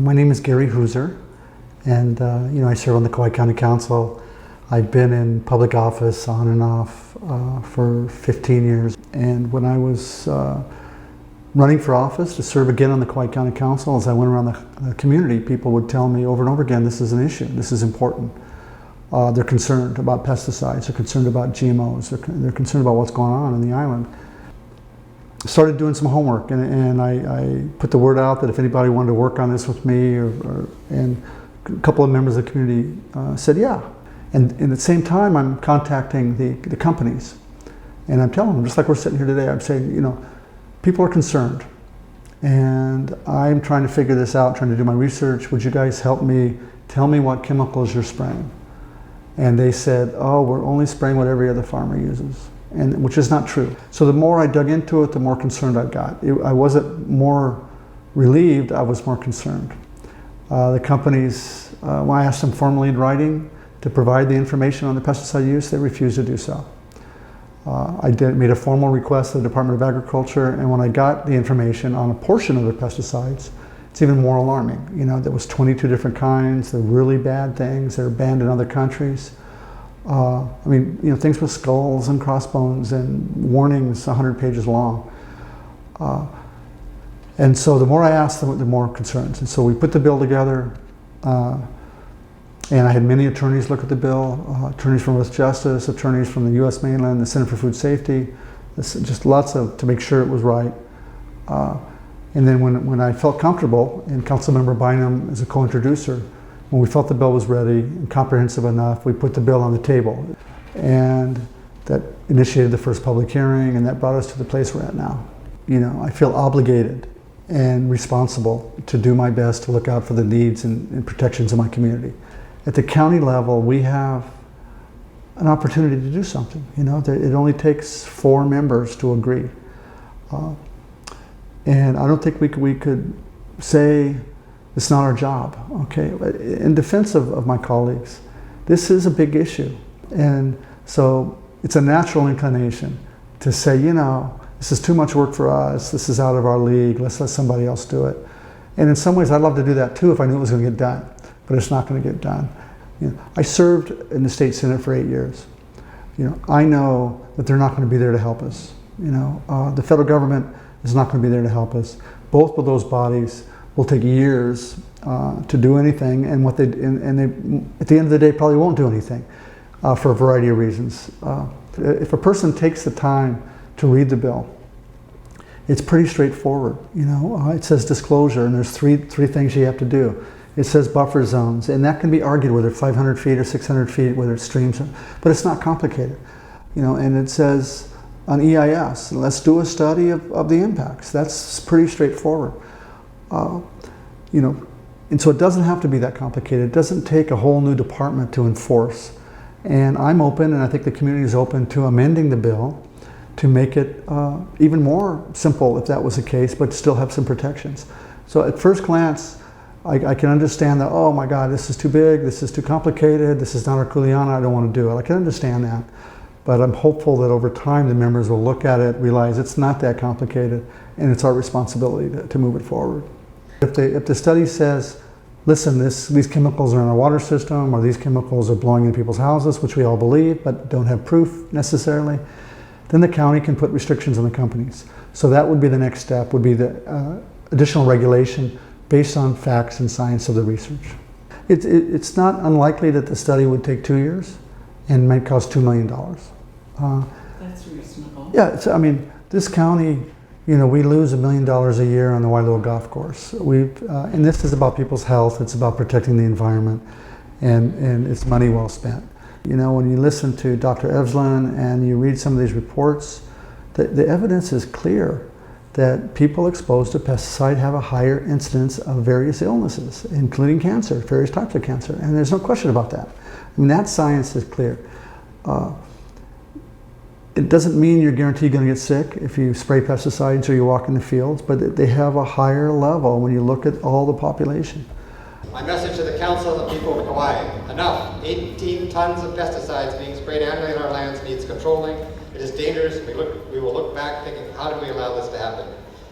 My name is Gary Hooser, and I serve on the Kaua'i County Council. I've been in public office on and off for 15 years. And when I was running for office to serve again on the Kaua'i County Council, as I went around the community, people would tell me over and over again, this is an issue, this is important. They're concerned about pesticides, they're concerned about GMOs, they're concerned about what's going on in the island. Started doing some homework, and I put the word out that if anybody wanted to work on this with me, and a couple of members of the community said yeah. And at the same time, I'm contacting the companies, and I'm telling them, just like we're sitting here today, I'm saying, people are concerned, and I'm trying to figure this out, trying to do my research. Would you guys help me? Tell me what chemicals you're spraying. And they said, oh, we're only spraying what every other farmer uses. And which is not true. So the more I dug into it, the more concerned I got. I wasn't more relieved, I was more concerned. The companies, when I asked them formally in writing to provide the information on the pesticide use, they refused to do so. I made a formal request to the Department of Agriculture, and when I got the information on a portion of the pesticides, it's even more alarming. There was 22 different kinds, they're really bad things, they're banned in other countries. Things with skulls and crossbones and warnings 100 pages long. And so the more I asked them, the more concerns. And so we put the bill together, and I had many attorneys look at the bill, attorneys from West Justice, attorneys from the U.S. mainland, the Center for Food Safety, just lots to make sure it was right. And then when I felt comfortable, and Councilmember Bynum as a co-introducer, when we felt the bill was ready and comprehensive enough, we put the bill on the table. And that initiated the first public hearing, and that brought us to the place we're at now. I feel obligated and responsible to do my best to look out for the needs and protections of my community. At the county level, we have an opportunity to do something. It only takes 4 members to agree. And I don't think we could say, it's not our job, okay? In defense of my colleagues, this is a big issue. And so it's a natural inclination to say, this is too much work for us, this is out of our league, let's let somebody else do it. And in some ways, I'd love to do that too if I knew it was gonna get done, but it's not gonna get done. I served in the state Senate for 8 years. I know that they're not gonna be there to help us. The federal government is not gonna be there to help us. Both of those bodies will take years to do anything, and they at the end of the day probably won't do anything for a variety of reasons. If a person takes the time to read the bill, it's pretty straightforward. It says disclosure, and there's three things you have to do. It says buffer zones, and that can be argued whether 500 feet or 600 feet, whether it's streams, but it's not complicated. And it says on EIS, let's do a study of the impacts. That's pretty straightforward. And so it doesn't have to be that complicated. It doesn't take a whole new department to enforce. And I'm open, and I think the community is open to amending the bill to make it even more simple if that was the case, but still have some protections. So at first glance, I can understand that, oh my God, this is too big, this is too complicated, this is not our Kuleana, I don't want to do it. I can understand that. But I'm hopeful that over time the members will look at it, realize it's not that complicated, and it's our responsibility to move it forward. If the study says, listen, these chemicals are in our water system, or these chemicals are blowing into people's houses, which we all believe, but don't have proof necessarily, then the county can put restrictions on the companies. So that would be the next step, would be the additional regulation based on facts and science of the research. It's not unlikely that the study would take 2 years and might cost $2 million. That's reasonable. Yeah, this county, we lose $1 million a year on the Wailoa Golf Course. And this is about people's health, it's about protecting the environment, and it's money well spent. When you listen to Dr. Evslin and you read some of these reports, the evidence is clear that people exposed to pesticide have a higher incidence of various illnesses, including cancer, various types of cancer, and there's no question about that. That science is clear. It doesn't mean you're guaranteed going to get sick if you spray pesticides or you walk in the fields, but they have a higher level when you look at all the population. My message to the Council and the people of Kaua'i: enough. 18 tons of pesticides being sprayed annually on our lands needs controlling. It is dangerous. We will look back thinking, how do we allow this to happen?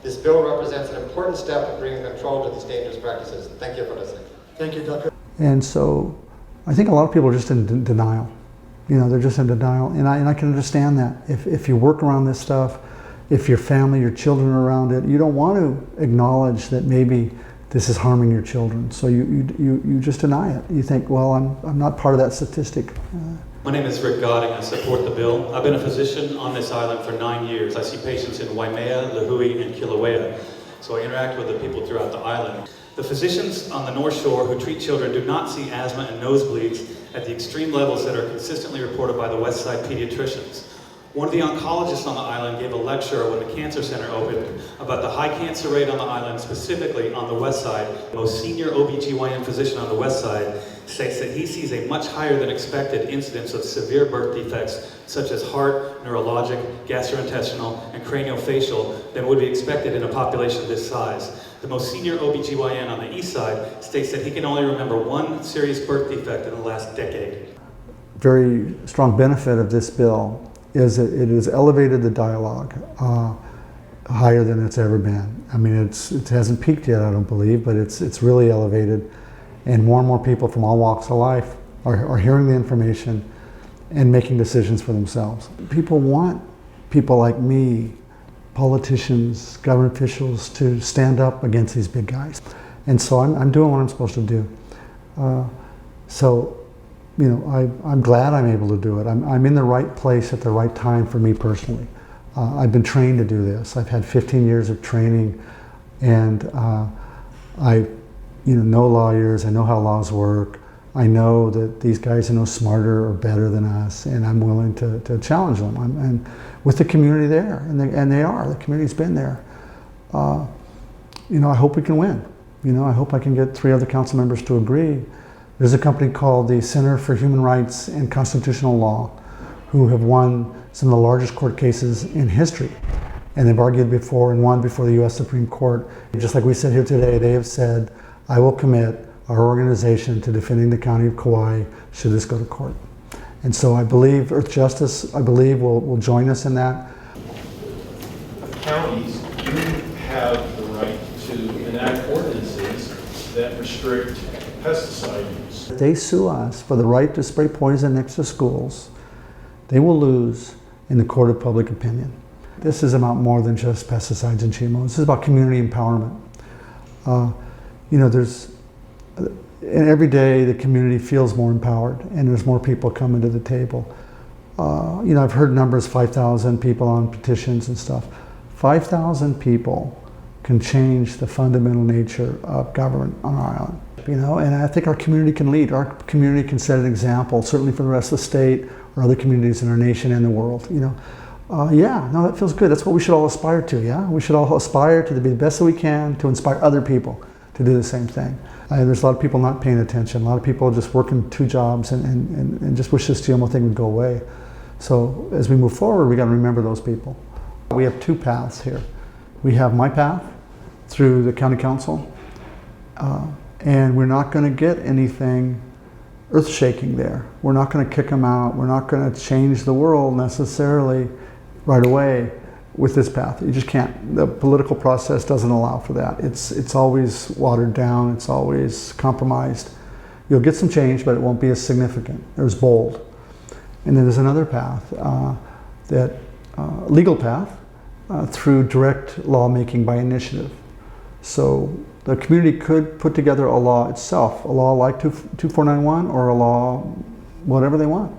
This bill represents an important step in bringing control to these dangerous practices. Thank you for listening. Thank you, Dr. And so I think a lot of people are just in denial. You know, they're just in denial. And I can understand that. If you work around this stuff, if your family, your children are around it, you don't want to acknowledge that maybe this is harming your children. So you just deny it. You think, well, I'm not part of that statistic. My name is Rick Godding. I support the bill. I've been a physician on this island for 9 years. I see patients in Waimea, Lihue, and Kilauea. So I interact with the people throughout the island. The physicians on the North Shore who treat children do not see asthma and nosebleeds at the extreme levels that are consistently reported by the West Side pediatricians. One of the oncologists on the island gave a lecture when the cancer center opened about the high cancer rate on the island, specifically on the West Side. The most senior OBGYN physician on the West Side states that he sees a much higher than expected incidence of severe birth defects such as heart, neurologic, gastrointestinal, and craniofacial than would be expected in a population this size. The most senior OBGYN on the East Side states that he can only remember one serious birth defect in the last decade. Very strong benefit of this bill is that it has elevated the dialogue higher than it's ever been. I mean, it hasn't peaked yet, I don't believe, but it's really elevated. And more people from all walks of life are hearing the information and making decisions for themselves. People want people like me, politicians, government officials, to stand up against these big guys. And so I'm doing what I'm supposed to do. So, you know, I'm glad I'm able to do it. I'm in the right place at the right time for me personally. I've been trained to do this. I've had 15 years of training, and I know lawyers, I know how laws work. I know that these guys are no smarter or better than us, and I'm willing to challenge them. And with the community there, and they are. The community's been there. I hope we can win. I hope I can get 3 other council members to agree. There's a company called the Center for Human Rights and Constitutional Law, who have won some of the largest court cases in history. And they've argued before and won before the U.S. Supreme Court. Just like we said here today, they have said, I will commit our organization to defending the county of Kaua'i should this go to court. And so I believe Earth Justice, will join us in that. Counties do have the right to enact ordinances that restrict pesticide use. If they sue us for the right to spray poison next to schools, they will lose in the court of public opinion. This is about more than just pesticides and GMOs. This is about community empowerment. And every day the community feels more empowered, and there's more people coming to the table. I've heard numbers, 5,000 people on petitions and stuff. 5,000 people can change the fundamental nature of government on our island. And I think our community can lead. Our community can set an example, certainly for the rest of the state or other communities in our nation and the world. That feels good. That's what we should all aspire to, yeah? We should all aspire to be the best that we can to inspire other people to do the same thing. There's a lot of people not paying attention. A lot of people are just working 2 jobs and just wish this GMO thing would go away. So as we move forward, we got to remember those people. We have 2 paths here. We have my path through the county council, and we're not going to get anything earth-shaking there. We're not going to kick them out. We're not going to change the world necessarily right away with this path. You just can't. The political process doesn't allow for that. It's always watered down. It's always compromised. You'll get some change, but it won't be as significant or as bold. And then there's another path, legal path, through direct lawmaking by initiative. So the community could put together a law itself, a law like 2491 or a law, whatever they want,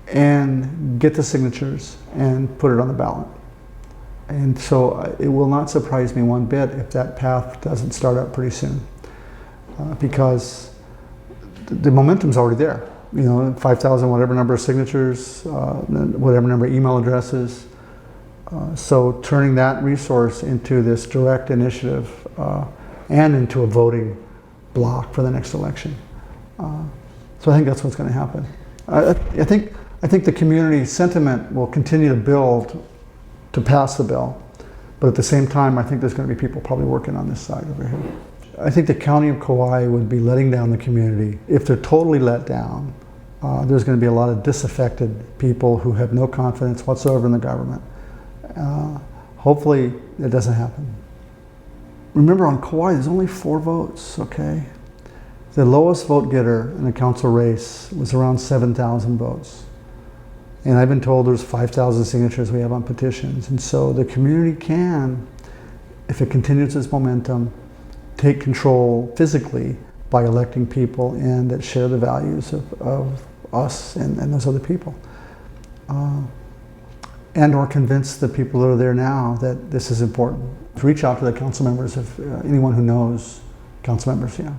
and get the signatures and put it on the ballot. And so it will not surprise me one bit if that path doesn't start up pretty soon, because the momentum's already there. 5,000, whatever number of signatures, whatever number of email addresses. So turning that resource into this direct initiative and into a voting block for the next election. So I think that's what's going to happen. I think the community sentiment will continue to build to pass the bill, but at the same time, I think there's going to be people probably working on this side over here. I think the county of Kaua'i would be letting down the community. If they're totally let down, there's going to be a lot of disaffected people who have no confidence whatsoever in the government. Hopefully, it doesn't happen. remember on Kaua'i, there's only 4 votes, okay? The lowest vote getter in the council race was around 7,000 votes. And I've been told there's 5,000 signatures we have on petitions. And so the community can, if it continues its momentum, take control physically by electing people and that share the values of us and those other people. And or convince the people that are there now that this is important. Reach out to the council members, if anyone who knows council members, yeah.